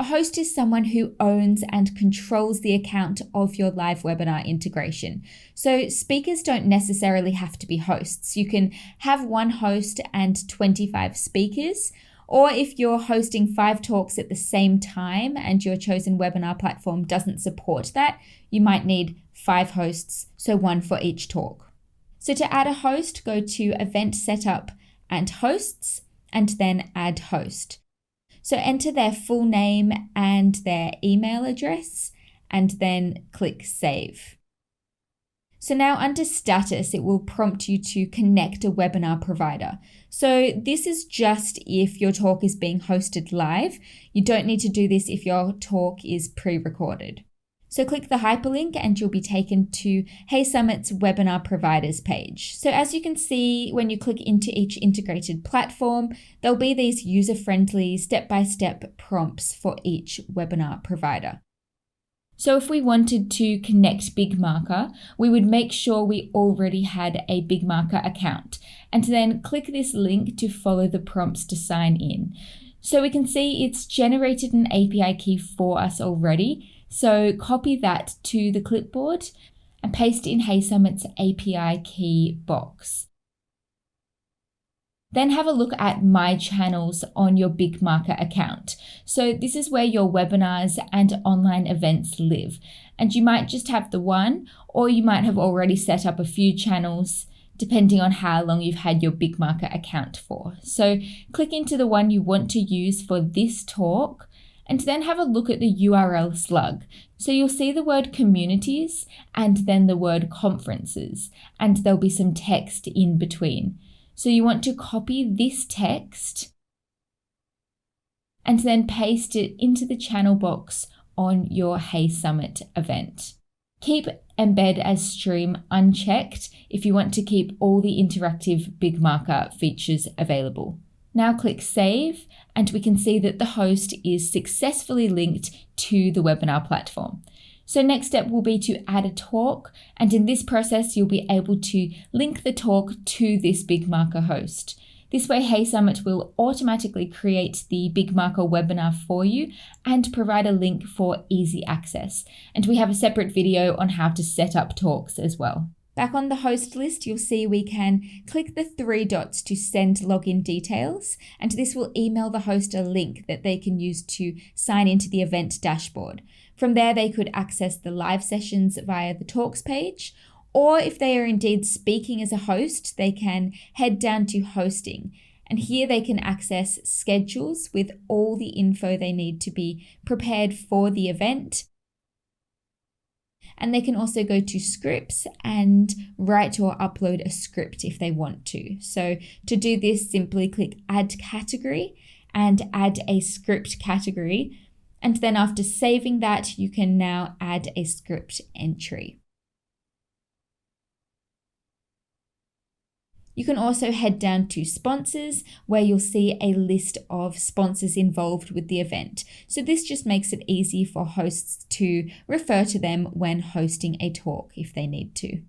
a host is someone who owns and controls the account of your live webinar integration. So speakers don't necessarily have to be hosts. You can have one host and 25 speakers, or if you're hosting 5 talks at the same time and your chosen webinar platform doesn't support that, you might need 5 hosts, so 1 for each talk. So to add a host, go to Event Setup and Hosts, and then Add Host. So enter their full name and their email address, and then click Save. So now under Status, it will prompt you to connect a webinar provider. So this is just if your talk is being hosted live. You don't need to do this if your talk is pre-recorded. So click the hyperlink and you'll be taken to HeySummit's webinar providers page. So as you can see, when you click into each integrated platform, there'll be these user-friendly step-by-step prompts for each webinar provider. So if we wanted to connect BigMarker, we would make sure we already had a BigMarker account and then click this link to follow the prompts to sign in. So we can see it's generated an API key for us already. So copy that to the clipboard and paste in HeySummit's API key box. Then have a look at My Channels on your BigMarker account. So this is where your webinars and online events live. And you might just have the one, or you might have already set up a few channels, depending on how long you've had your BigMarker account for. So click into the one you want to use for this talk, and then have a look at the URL slug. So you'll see the word communities and then the word conferences, and there'll be some text in between. So you want to copy this text and then paste it into the channel box on your HeySummit event. Keep Embed as Stream unchecked if you want to keep all the interactive BigMarker features available. Now click Save, and we can see that the host is successfully linked to the webinar platform. So next step will be to add a talk, and in this process you'll be able to link the talk to this BigMarker host. This way HeySummit will automatically create the BigMarker webinar for you and provide a link for easy access. And we have a separate video on how to set up talks as well. Back on the host list, you'll see we can click the 3 dots to send login details, and this will email the host a link that they can use to sign into the event dashboard. From there, they could access the live sessions via the talks page, or if they are indeed speaking as a host, they can head down to hosting. And here they can access schedules with all the info they need to be prepared for the event. And they can also go to scripts and write or upload a script if they want to. So to do this, simply click Add Category and add a script category. And then after saving that, you can now add a script entry. You can also head down to sponsors, where you'll see a list of sponsors involved with the event. So this just makes it easy for hosts to refer to them when hosting a talk if they need to.